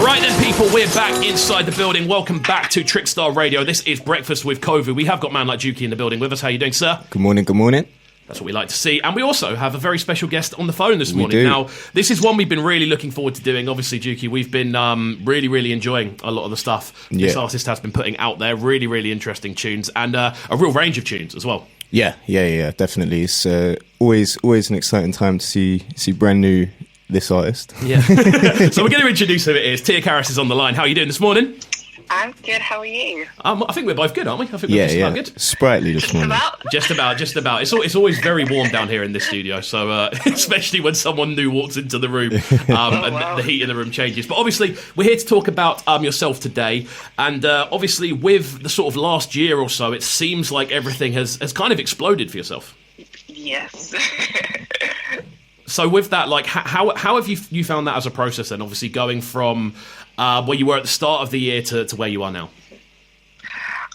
Right then, people, we're back inside the building. Welcome back to Trickstar Radio. This is Breakfast with COVID. We have got man like Dukey in the building with us. How are you doing, sir? Good morning, good morning. That's what we like to see. And we also have a very special guest on the phone this morning. We do. Now, this is one we've been really looking forward to doing. Obviously, Dukey, we've been really, really enjoying a lot of the stuff this artist has been putting out there. Really, really interesting tunes and a real range of tunes as well. Yeah, definitely. It's always an exciting time to see brand new this artist. Yeah. So we're going to introduce who it is. Tia Carys is on the line. How are you doing this morning? I'm good. How are you? I think we're both good, aren't we? I think we're just about good. Sprightly this morning. Just about. It's always very warm down here in this studio, so especially when someone new walks into the room and the heat in the room changes. But obviously, we're here to talk about yourself today, and obviously with the sort of last year or so, it seems like everything has kind of exploded for yourself. Yes. So with that, like, how have you found that as a process then? Obviously going from where you were at the start of the year to where you are now.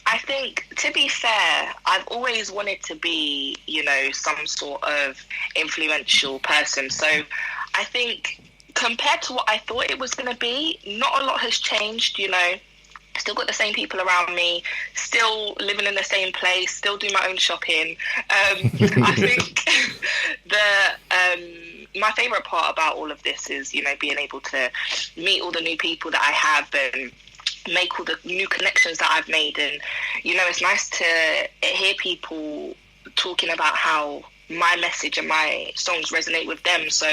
I think, to be fair, I've always wanted to be, some sort of influential person. So I think compared to what I thought it was going to be, not a lot has changed, Still got the same people around me, still living in the same place, still do my own shopping. I think my favourite part about all of this is, being able to meet all the new people that I have and make all the new connections that I've made. And, it's nice to hear people talking about how my message and my songs resonate with them. So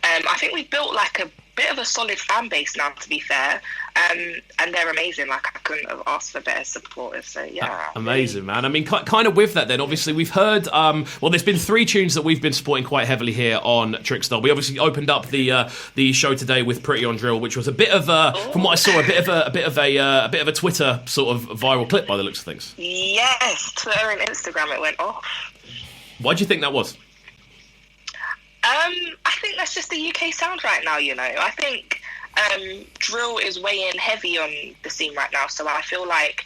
I think we've built like a bit of a solid fan base now, to be fair. And they're amazing. Like, I couldn't have asked for better supporters. So yeah, amazing, man. I mean, kind of with that, then obviously we've heard. There's been 3 tunes that we've been supporting quite heavily here on Trickstar. We obviously opened up the show today with "Pretty on Drill," which was a bit of from what I saw, a bit of a Twitter sort of viral clip by the looks of things. Yes, Twitter and Instagram, it went off. Why do you think that was? I think that's just the UK sound right now. I think drill is weighing heavy on the scene right now, so I feel like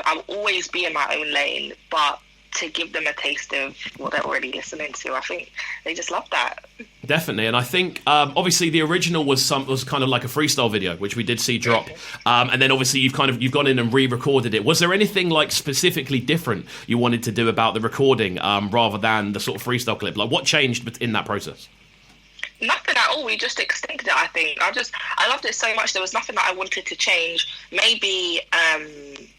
I'll always be in my own lane, but to give them a taste of what they're already listening to, I think they just love that. Definitely, and I think obviously the original was kind of like a freestyle video, which we did see drop, and then obviously you've gone in and re-recorded it. Was there anything like specifically different you wanted to do about the recording rather than the sort of freestyle clip? Like, what changed in that process? Nothing at all. We just extended it, I think. I loved it so much. There was nothing that I wanted to change. Maybe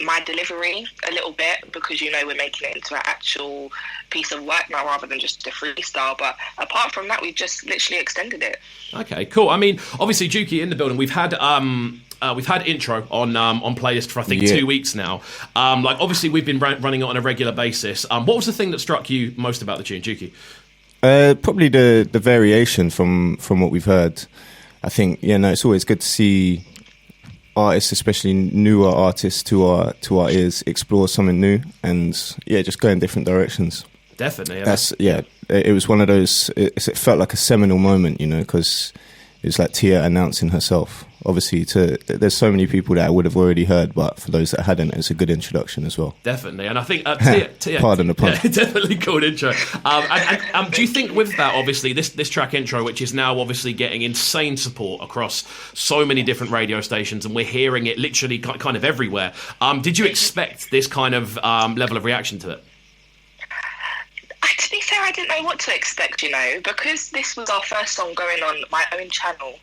my delivery a little bit, because, we're making it into an actual piece of work now rather than just a freestyle. But apart from that, we've just literally extended it. Okay, cool. I mean, obviously, Dukey in the building. We've had intro on playlist for I think 2 weeks now. Obviously, we've been running it on a regular basis. What was the thing that struck you most about the tune, Dukey? Probably the variation from what we've heard. I think it's always good to see artists, especially newer artists to our ears, explore something new and just go in different directions. Definitely. It was one of those. It felt like a seminal moment, because it was like Tia announcing herself. Obviously, there's so many people that I would have already heard, but for those that hadn't, it's a good introduction as well. Definitely, and I think Tia, pardon the pun. Definitely cool intro. Do you think with that, obviously, this track intro, which is now obviously getting insane support across so many different radio stations, and we're hearing it literally kind of everywhere. Did you expect this kind of level of reaction to it? To be fair, I didn't know what to expect, because this was our first song going on my own channel.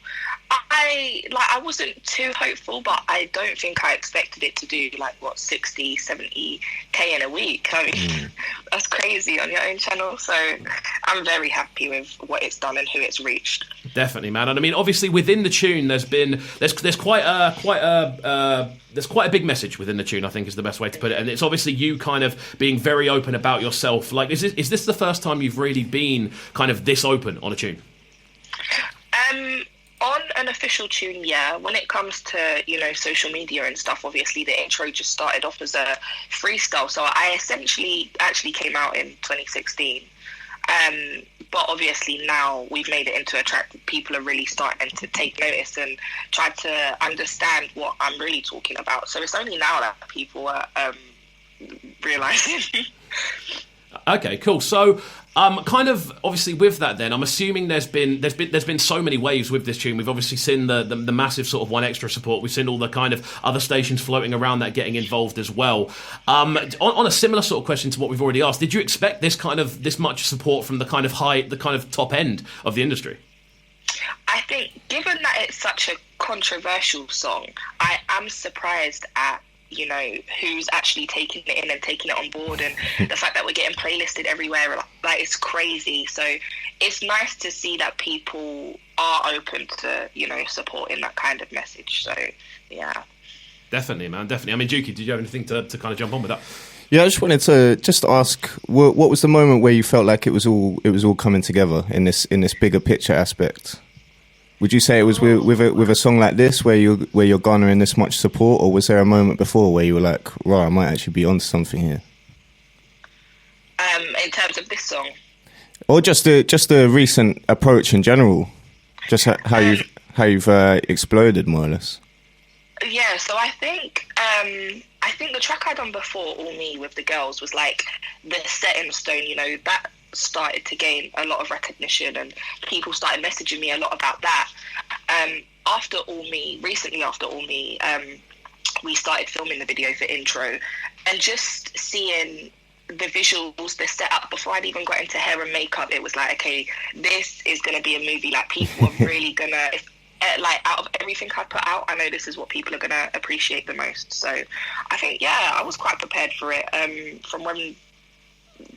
I wasn't too hopeful, but I don't think I expected it to do 60, 70k in a week. I mean, that's crazy on your own channel. So I'm very happy with what it's done and who it's reached. Definitely, man. And I mean, obviously within the tune, there's quite a big message within the tune, I think is the best way to put it. And it's obviously you kind of being very open about yourself. Like, is this the first time you've really been kind of this open on a tune? On an official tune, yeah. When it comes to, social media and stuff, obviously the intro just started off as a freestyle. So I essentially actually came out in 2016. But obviously now we've made it into a track that people are really starting to take notice and try to understand what I'm really talking about. So it's only now that people are realising. Okay, cool. So Kind of obviously with that, then I'm assuming there's been so many waves with this tune. We've obviously seen the massive sort of One Extra support. We've seen all the kind of other stations floating around that getting involved as well. On a similar sort of question to what we've already asked, did you expect this much support from the kind of top end of the industry? I think, given that it's such a controversial song, I am surprised at, you know, who's actually taking it in and taking it on board, and the fact that we're getting playlisted everywhere, like, it's crazy. So it's nice to see that people are open to, you know, supporting that kind of message. So, yeah. Definitely, man, definitely. I mean, Dukey, did you have anything to kind of jump on with that? Yeah, I just wanted to ask, what was the moment where you felt like it was all coming together in this bigger picture aspect? Would you say it was with a song like this where you're garnering this much support, or was there a moment before where you were like, right, I might actually be onto something here? In terms of this song, or just the recent approach in general, just how you've exploded more or less. Yeah, so I think the track I'd done before, All Me, with the girls, was like the set in stone. You know, that started to gain a lot of recognition, and people started messaging me a lot about that. Recently after All Me, we started filming the video for Intro, and just seeing the visuals, the setup, before I'd even got into hair and makeup, it was like, okay, this is going to be a movie. Like, people are really going to... like, out of everything I put out, I know this is what people are going to appreciate the most. So I think, yeah, I was quite prepared for it from when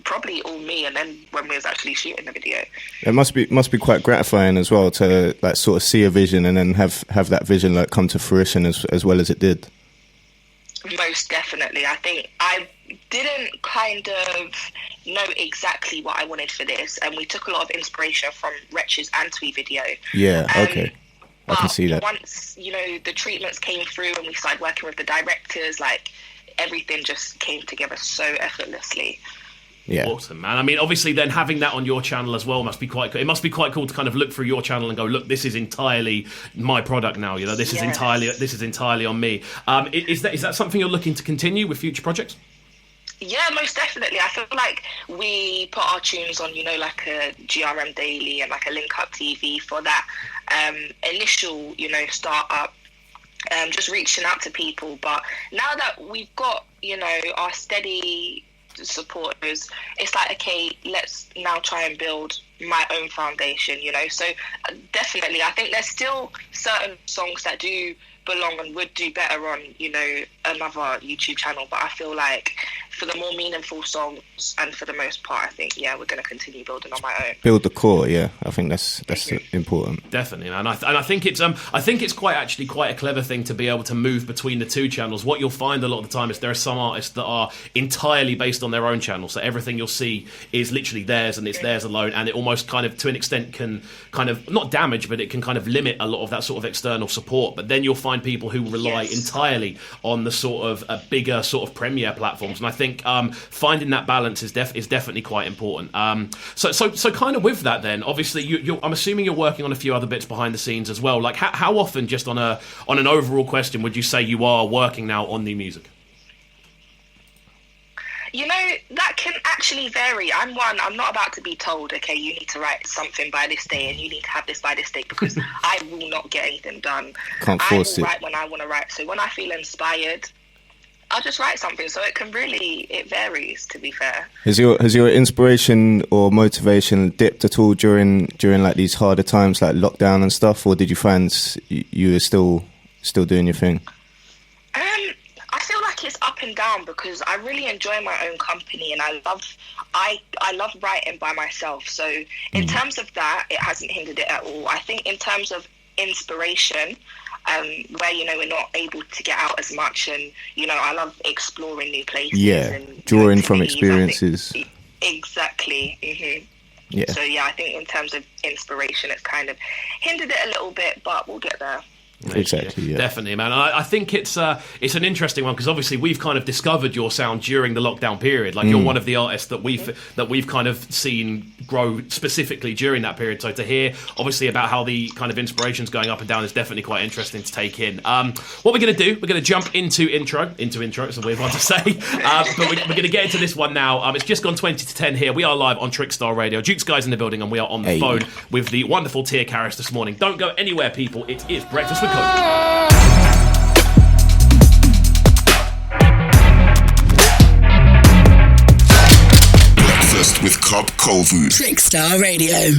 probably All Me, and then when we was actually shooting the video. It must be quite gratifying as well to like sort of see a vision and then have that vision like come to fruition as well as it did. Most definitely. I think I didn't kind of know exactly what I wanted for this, and we took a lot of inspiration from Wretch's Antwi video. Yeah, okay. I can see that. Once, you know, the treatments came through and we started working with the directors, like, everything just came together so effortlessly. Yeah. Awesome, man. I mean, obviously then having that on your channel as well must be quite cool. It must be quite cool to kind of look through your channel and go, look, this is entirely my product now, you know, this is entirely on me. Is that something you're looking to continue with future projects? Yeah, most definitely. I feel like we put our tunes on, you know, like a GRM Daily and like a Link Up TV for that initial, you know, start up, just reaching out to people. But now that we've got, you know, our steady supporters, it's like, okay, let's now try and build my own foundation, you know. So definitely, I think there's still certain songs that do belong and would do better on, you know, another YouTube channel, but I feel like for the more meaningful songs, and for the most part, I think, yeah, we're going to continue building on my own. Build the core, yeah. I think that's important. Definitely, man. I think it's quite a clever thing to be able to move between the two channels. What you'll find a lot of the time is there are some artists that are entirely based on their own channel, so everything you'll see is literally theirs and it's theirs alone, and it almost kind of, to an extent, can kind of not damage, but it can kind of limit a lot of that sort of external support. But then you'll find people who rely entirely on the sort of bigger sort of premiere platforms, and I think finding that balance is definitely quite important. So kind of with that, then obviously I'm assuming you're working on a few other bits behind the scenes as well. Like how often, just on an overall question, would you say you are working now on new music? You know, that can actually vary. I'm not about to be told, okay, you need to write something by this day and you need to have this by this date, because I will not get anything done. Can't force it. I will write when I want to write. So when I feel inspired, I'll just write something. So it varies, to be fair. Has your inspiration or motivation dipped at all during like these harder times, like lockdown and stuff, or did you find you were still doing your thing? I feel like it's up and down, because I really enjoy my own company, and I love writing by myself. So in terms of that, it hasn't hindered it at all. I think in terms of inspiration, where, you know, we're not able to get out as much, and, you know, I love exploring new places. Yeah, and drawing from experiences. Exactly. Mm-hmm. Yeah. So yeah, I think in terms of inspiration, it's kind of hindered it a little bit, but we'll get there. Exactly, yeah. Definitely, man. I think it's an interesting one because obviously we've kind of discovered your sound during the lockdown period. Like you're one of the artists that we've kind of seen grow specifically during that period. So to hear obviously about how the kind of inspiration's going up and down is definitely quite interesting to take in. What we're going to do, we're going to jump into intro. It's a weird one to say, but we're going to get into this one now. It's just gone 20 to 10 here. We are live on Trickstar Radio. Duke Sky's in the building, and we are on the phone with the wonderful Tia Carys this morning. Don't go anywhere, people. It is Breakfast with Coke. With Cobb Colvin. Trickstar Radio.